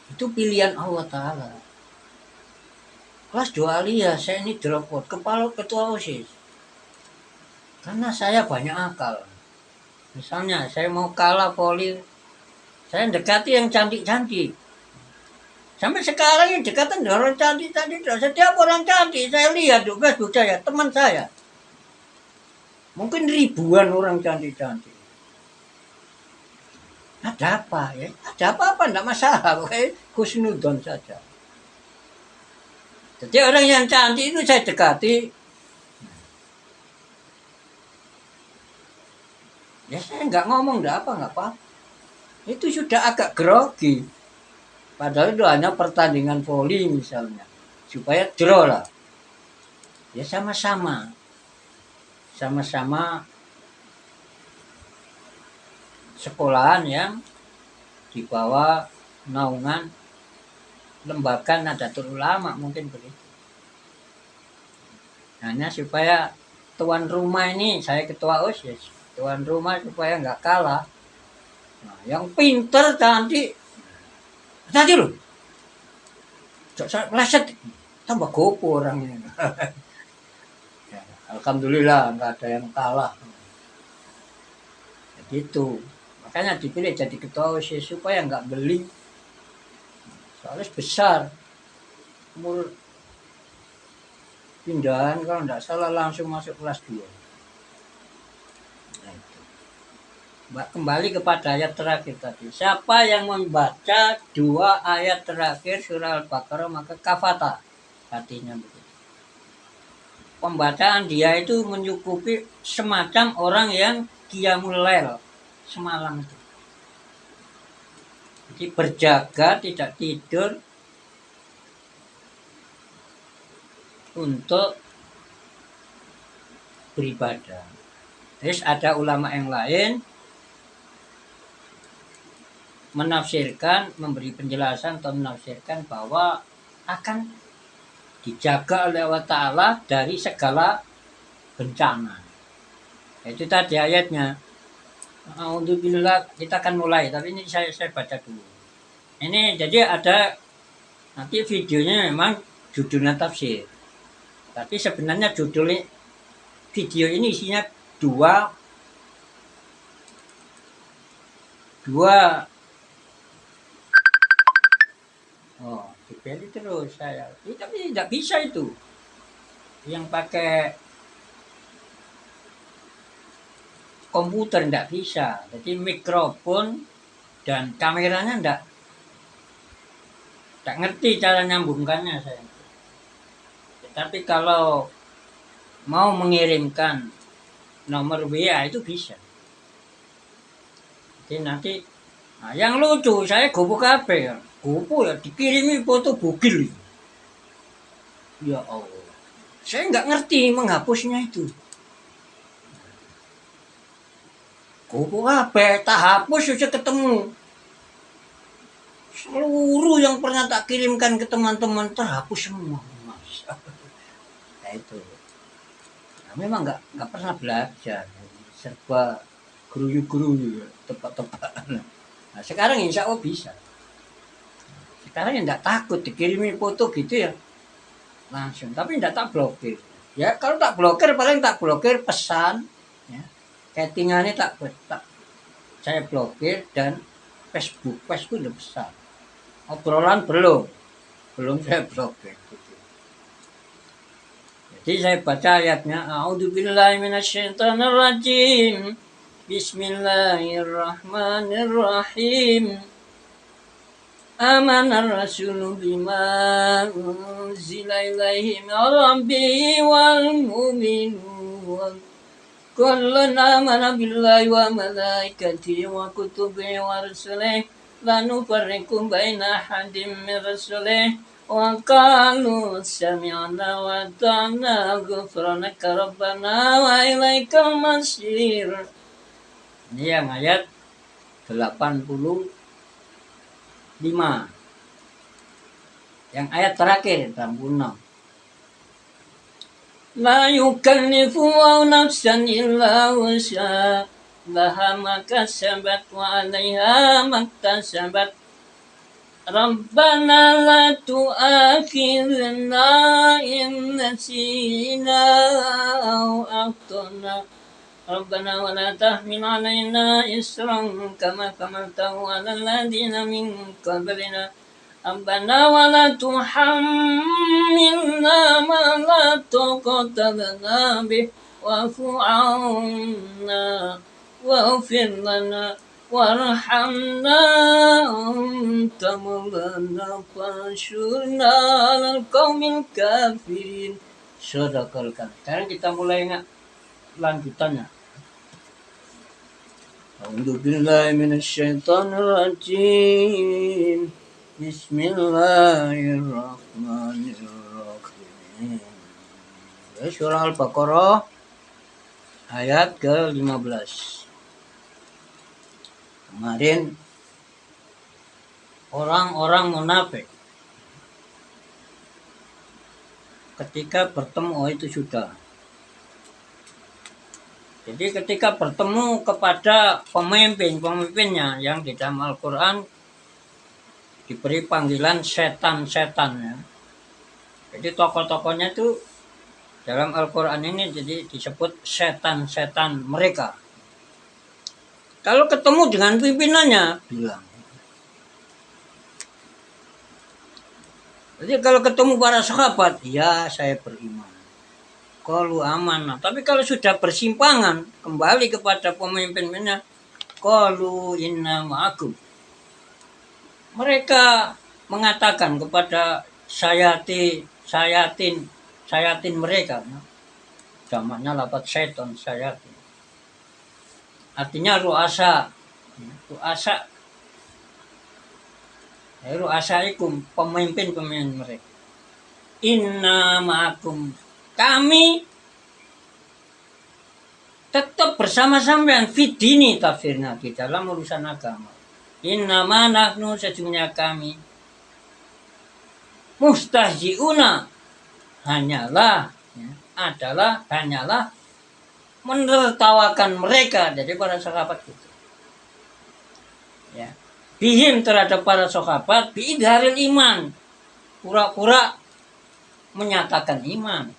Itu pilihan Allah Ta'ala. Kelas 2 alia, saya ini drop out, kepala ketua OSIS. Karena saya banyak akal. Misalnya saya mau kalah poli, saya dekati yang cantik-cantik. Sampai sekarang yang dekatan orang cantik-cantik. Setiap orang cantik saya lihat di Facebook saya, teman saya. Mungkin ribuan orang cantik-cantik. Ada apa ya? Ada apa-apa, enggak masalah. Pokoknya husnudon saja. Jadi orang yang cantik itu saya dekati. Ya saya nggak ngomong, nggak apa. Itu sudah agak grogi. Padahal itu hanya pertandingan voli misalnya. Supaya draw lah. Ya sama-sama sekolahan yang di bawah naungan lembaga Nahdlatul Ulama mungkin begitu. Hanya supaya tuan rumah ini, saya ketua OSIS, tuan rumah supaya nggak kalah. Nah, yang pinter cantik, tadi loh, leset tambah gopo orangnya. Ya, alhamdulillah nggak ada yang kalah. Begitu. Makanya dipilih jadi ketua OSIS supaya nggak beli. Soalnya besar. Umur pindahan kalau nggak salah langsung masuk kelas 2. Nah, itu. Kembali kepada ayat terakhir tadi. Siapa yang membaca 2 ayat terakhir surah Al-Baqarah maka kafata. Artinya begitu. Pembacaan dia itu menyukupi semacam orang yang qiyamul lail semalam itu. Jadi berjaga tidak tidur untuk beribadah. Terus ada ulama yang lain menafsirkan, memberi penjelasan atau menafsirkan bahwa akan dijaga oleh Allah Ta'ala dari segala bencana. Itu tadi ayatnya. Alhamdulillah, kita akan mulai, tapi ini saya baca dulu. Ini jadi ada nanti videonya memang judulnya tafsir. Tapi sebenarnya judul video ini isinya dua dipilih terus saya. Tapi tidak bisa itu. Yang pakai komputer tidak bisa. Jadi mikrofon dan kameranya tidak ngerti cara nyambungkannya saya. Tapi kalau mau mengirimkan nomor WA itu bisa. Jadi nanti yang lucu saya gopo kabeh. Gopo ya dikirimi foto bugil. Ya Allah. Saya nggak ngerti menghapusnya itu. Gopo kabeh tak hapus sudah ketemu. Seluruh yang pernah tak kirimkan ke teman-teman terhapus semua. Mas. Nah itu. Nah, memang nggak pernah belajar. Serba geruyu-geruyu, tepat-tepat. Nah, sekarang insya Allah bisa. Sekarang ya enggak takut dikirimi foto gitu ya. Langsung, tapi enggak tak blokir. Ya, kalau tak blokir paling tak blokir pesan ya. Chattingannya tak saya blokir dan Facebook udah besar. Obrolan belum saya blokir. Jadi saya baca ayatnya, A'udzubillahi minasyaitonirrajim. Bismillahirrahmanirrahim. Amanar rasulu bima unzila ilaihi min rabbihi wal mu'minun. Kullun amana billahi wa malaikatihi wa kutubihi wa rusulihi la nufarriqu baina ahadin min rusulihi wa qalu sami'na wa ata'na ghufranaka rabbana wa ilaikal masir. Ini yang ayat 85. Yang ayat terakhir 86. La yukallifu nafsan illa wus'aha laha ma kasabat wa 'alaiha ma iktasabat. Rabbana la tu'akhidhna in nasina aw akhtana. Rabbana wa la tahmil 'alaina isran kama hamaltahu 'alal ladzina min qablina. Rabbana wa la tuhammilna ma la taqata lana bih wa'fu 'anna waghfir lana warhamna anta maulana fansurna 'alal qaumil kafirin. Sadaqal karim. Sekarang kita mulai lanjutannya. A'udzubillahi minasyaitonirrajim. Bismillahirrahmanirrahim. Surah Al-Baqarah ayat ke-15. Kemarin orang-orang munafik ketika bertemu itu sudah. Jadi ketika bertemu kepada pemimpinnya yang di dalam Al-Quran diberi panggilan setan-setan ya. Jadi tokoh-tokohnya itu dalam Al-Quran ini jadi disebut setan-setan mereka. Kalau ketemu dengan pimpinannya bilang. Jadi kalau ketemu para sahabat, ya saya beriman. Qalu amanah. Tapi kalau sudah bersimpangan kembali kepada pemimpinnya, qalu inna ma'akum. Mereka mengatakan kepada sayatin mereka. Jamaknya lafaz syaitan, sayatin. Artinya ru'asa. Ru'asaikum, pemimpin mereka. Inna ma'akum. Kami tetap bersama sampean fidini tafsirnya di dalam urusan agama. Innama nahnu sesungguhnya kami mustahziuna hanyalah menertawakan mereka dari para sahabat itu. Ya. Bihim terhadap para sahabat biidharil iman. Pura-pura menyatakan iman.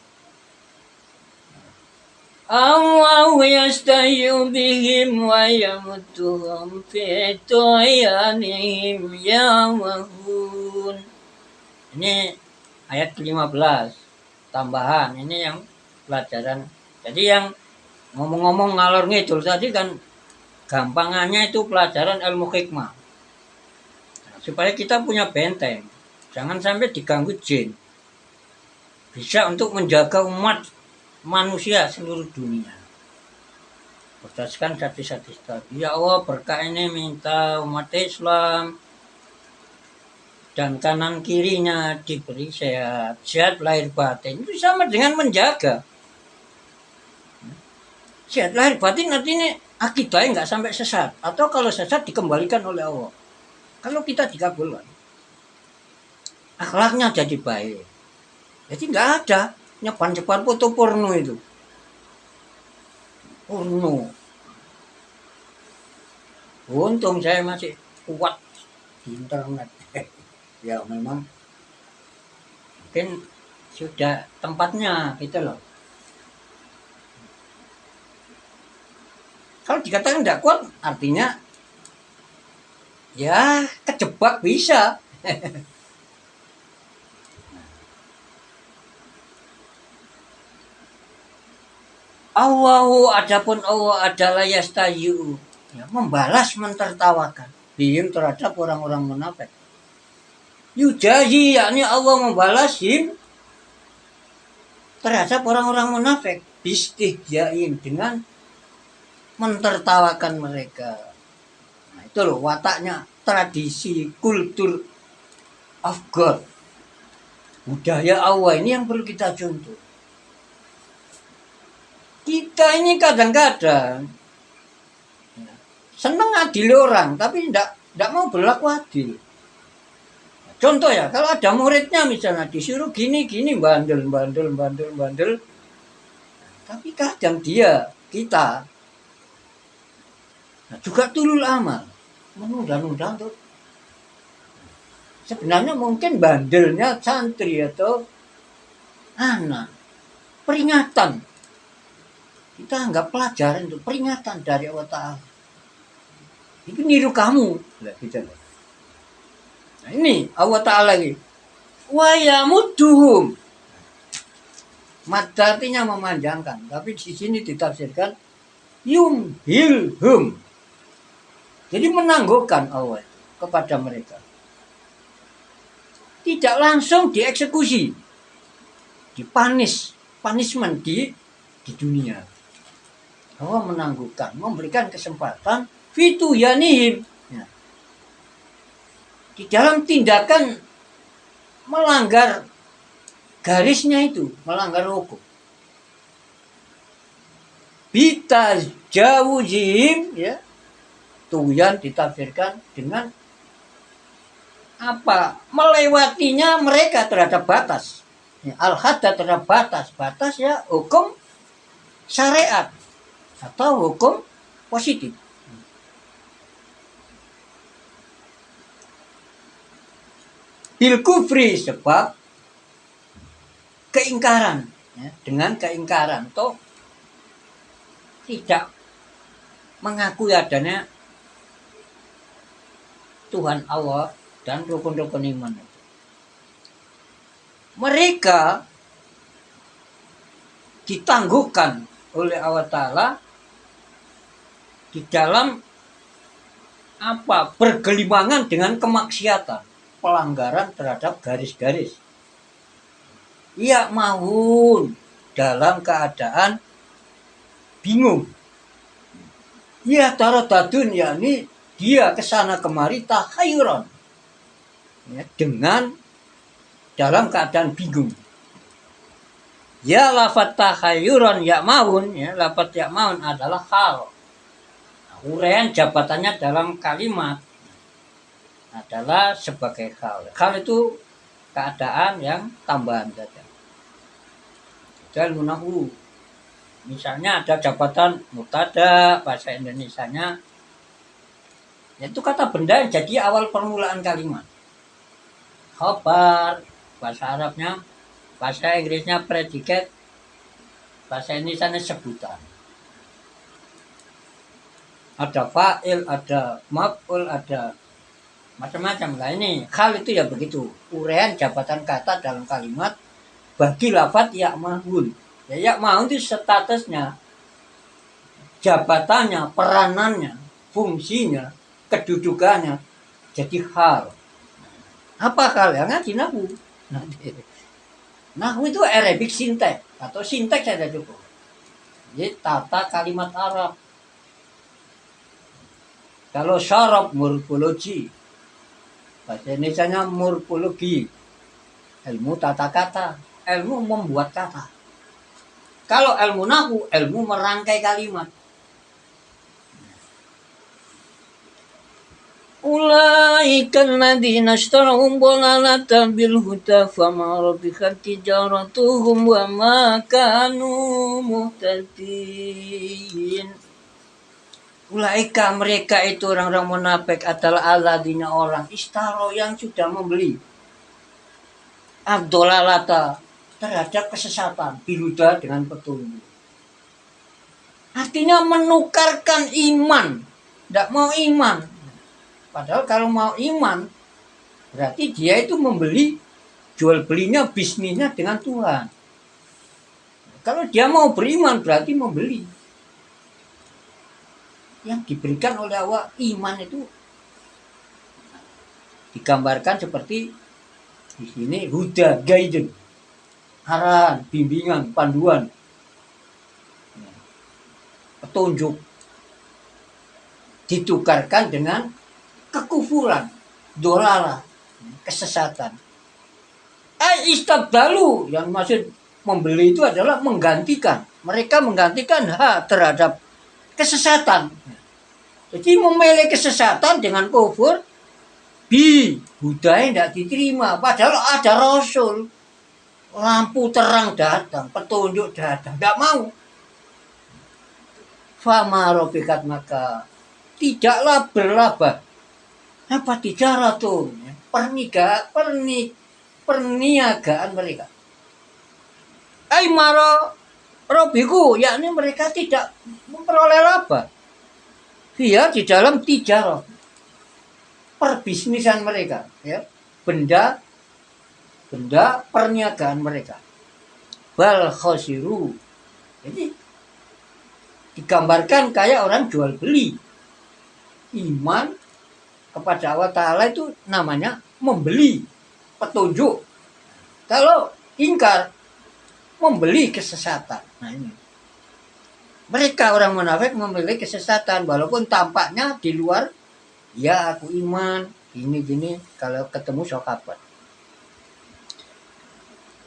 Allah yastahyu bihim wa yamudduhum fi tu'yanihim ya'mahun. Ini ayat 15 tambahan, ini yang pelajaran. Jadi yang ngomong-ngomong ngalor ngidul tadi kan gampangannya itu pelajaran ilmu hikmah. Nah, supaya kita punya benteng, jangan sampai diganggu jin. Bisa untuk menjaga umat manusia seluruh dunia. Berdasarkan hadis-hadis tadi, ya Allah berkah ini minta umat Islam dan kanan kirinya diberi sehat, sehat lahir batin. Itu sama dengan menjaga. Sehat lahir batin artinya akidahnya nggak sampai sesat. Atau kalau sesat dikembalikan oleh Allah. Kalau kita dikabulkan, akhlaknya jadi baik. Jadi nggak ada nyebar-nyebar foto porno itu. Porno. Untung saya masih kuat di internet. Ya memang mungkin sudah tempatnya gitu loh. Kalau dikatakan tidak kuat artinya ya kejebak bisa. Allahu adapun Allah adalah yastayu, ya, membalas mentertawakan bihim terhadap orang-orang munafik. Yujahi yakni Allah membalashim terhadap orang-orang munafik bistihjaim dengan mentertawakan mereka. Nah, itu loh wataknya tradisi kultur of God. Budaya Allah ini yang perlu kita contoh. Kita ini kadang-kadang seneng adil orang, tapi tidak mau berlaku adil. Contoh ya, kalau ada muridnya misalnya disuruh gini-gini, bandel. Tapi kadang kita juga tulul amal, menunda-nunda untuk sebenarnya mungkin bandelnya santri atau anak. Peringatan. Kita anggap pelajaran itu peringatan dari Allah Ta'ala. Itu niru kamu. Nah ini Allah Ta'ala lagi. Wa yamudduhum. Mad artinya memanjangkan. Tapi di sini ditafsirkan yumhilhum. Jadi menangguhkan Allah kepada mereka. Tidak langsung dieksekusi. Punishment di dunia. Allah menangguhkan, memberikan kesempatan fituyanihim. Ya. Di dalam tindakan melanggar garisnya itu, melanggar hukum. Bita jawujim, ya. Tuyan ditafsirkan dengan apa? Melewatinya mereka terhadap batas. Ya, al-hadda terhadap batas. Batas ya hukum syariat atau hukum positif. Bil kufri sebab keingkaran, ya, dengan keingkaran atau tidak mengakui adanya Tuhan Allah dan rukun-rukun iman. Mereka ditangguhkan oleh Allah Ta'ala di dalam apa? Bergelimangan dengan kemaksiatan, pelanggaran terhadap garis-garis. Ia mahun dalam keadaan bingung. Ia taradadun, yakni dia kesana kemari tahayuran, ya, dengan dalam keadaan bingung. Ya lafat tahayuran ya mahun, ya lafat ya mahun adalah hal. Uraian jabatannya dalam kalimat adalah sebagai hal. Hal itu keadaan yang tambahan saja. Dan munahu. Misalnya ada jabatan mubtada, bahasa Indonesianya itu kata benda yang jadi awal permulaan kalimat. Khobar, bahasa Arabnya, bahasa Inggrisnya predikat, Bahasa Indonesia sebutan. Ada fa'il, ada maf'ul, ada macam-macam lah. Ini hal itu ya begitu. Uraian jabatan kata dalam kalimat bagi lafadz ya'mahun. Ya ya'mahun itu statusnya, jabatannya, peranannya, fungsinya, kedudukannya jadi hal. Apa hal? Ya ngaji nahwu. Nahwu itu Arabic syntax atau sinteks saja cukup. Jadi tata kalimat Arab. Kalau syarab morfologi, bahasa Indonesianya morfologi, ilmu tata kata, ilmu membuat kata. Kalau ilmu nahwu, ilmu merangkai kalimat. Ulaika alladziina ishtarau dhalalata bil huda fama rabihat tijaratuhum wa ma kanu muhtadin. Ulaika mereka itu orang-orang munafik adalah alladzina orang istaro yang sudah membeli ad-dhalalata terhadap kesesatan bil huda dengan petunjuk. Artinya menukarkan iman, tidak mau iman. Padahal kalau mau iman, berarti dia itu membeli, jual belinya, bisnisnya dengan Tuhan. Kalau dia mau beriman, berarti membeli. Yang diberikan oleh Allah, iman itu digambarkan seperti di sini, huda, guidance, arahan, bimbingan, panduan, petunjuk. Ditukarkan dengan kekufuran, dolalah, kesesatan. Istabdalu yang maksud membeli itu adalah menggantikan. Mereka menggantikan hak terhadap kesesatan. Jadi memilih kesesatan dengan kufur, budaya tidak diterima. Padahal ada Rasul, lampu terang datang, petunjuk datang, tidak mau. Fama robikat maka tidaklah berlabah. Apa tijaratun? Perniagaan mereka. Maro robiku, yakni mereka tidak memperoleh laba. Dia di dalam tijarah, perbisnisan mereka, ya, benda perniagaan mereka. Bal khosiru. Jadi digambarkan kayak orang jual beli. Iman kepada Allah Ta'ala itu namanya membeli petunjuk. Kalau ingkar, membeli kesesatan. Nah ini. Mereka orang munafik membeli kesesatan. Walaupun tampaknya di luar, ya aku iman, gini-gini. Kalau ketemu sahabat.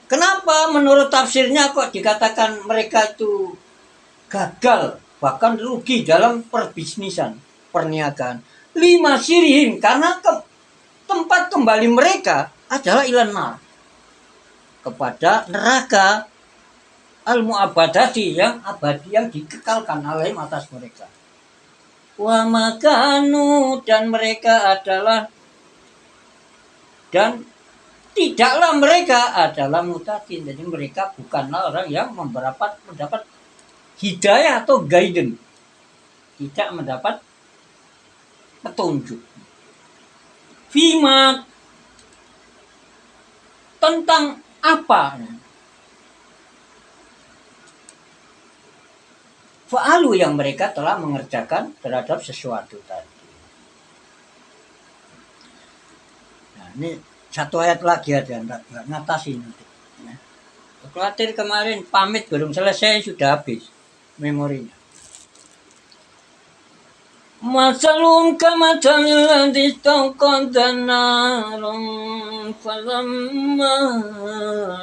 Kenapa menurut tafsirnya kok dikatakan mereka itu gagal, bahkan rugi dalam perbisnisan, perniagaan? 5 sirihin, karena tempat kembali mereka adalah ilanar, kepada neraka al-mu'abadati yang abadi, yang dikekalkan alaihim atas mereka. Wa makanu, dan mereka adalah, dan tidaklah mereka adalah mutaqin. Jadi mereka bukanlah orang yang mendapat hidayah atau guidance, tidak mendapat petunjuk. Fima, tentang apa? Fa'alu, yang mereka telah mengerjakan terhadap sesuatu tadi. Nah, ini satu ayat lagi aja, enggak ngatasin nanti. Ya. Khawatir kemarin pamit belum selesai, sudah habis memorinya. Masalum kamathalil ladzi istawqada naran falamma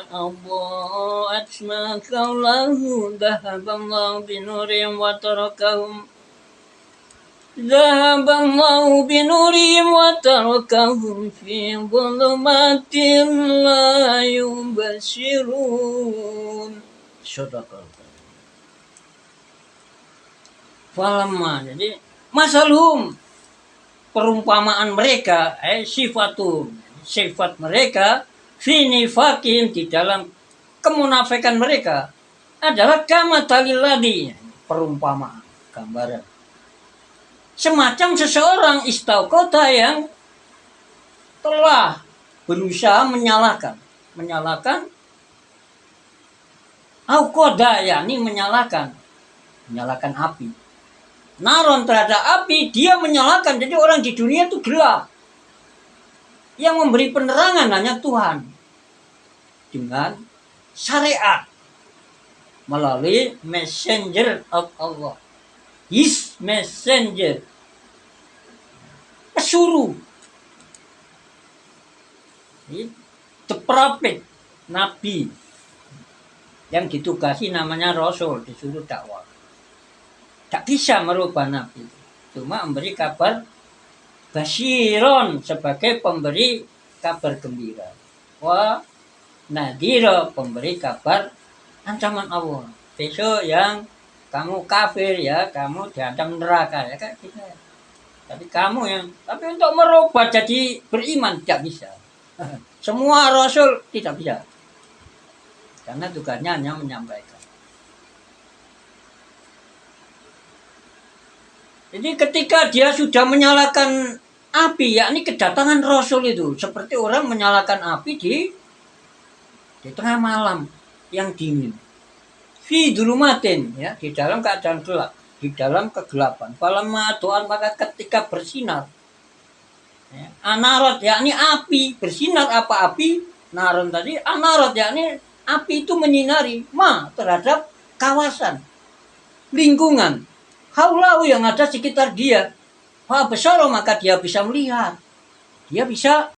adaa'at ma hawlahu dhahaballahu binurihim wa tarakahum fi dhulumatin la yubsirun. Sadaqallah. Falamma, jadi masalhum, perumpamaan mereka, sifat mereka, fi nifakin, di dalam kemunafikan mereka, adalah kama taliladi, perumpamaan, gambaran. Semacam seseorang istauqota yang telah berusaha menyalakan auqoda, yakni menyalakan api. Naron terhadap api, dia menyalakan. Jadi orang di dunia itu gelap. Yang memberi penerangan hanya Tuhan. Dengan syariat. Melalui messenger of Allah. His messenger. Pesuruh. The prophet. Nabi. Yang ditugasi namanya Rasul. Disuruh dakwah. Tak bisa merubah Nabi. Cuma memberi kabar basyiron sebagai pemberi kabar gembira. Wa nadhira, pemberi kabar ancaman Allah. Besok yang kamu kafir ya, kamu diancam neraka ya kayak gitu. Tapi untuk merubah jadi beriman tidak bisa. Semua Rasul tidak bisa. Karena tugasnya hanya menyampaikan. Jadi ketika dia sudah menyalakan api, yakni kedatangan Rasul itu seperti orang menyalakan api di tengah malam yang dingin. Fi dulumatin, ya, di dalam keadaan gelap, di dalam kegelapan. Falamma doan, maka ketika bersinar, ya, anarot, yakni api, bersinar apa api? Naron tadi, anarot, yakni api itu menyinari terhadap kawasan, lingkungan. Haulau yang ada sekitar dia. Besar, maka dia bisa melihat. Dia bisa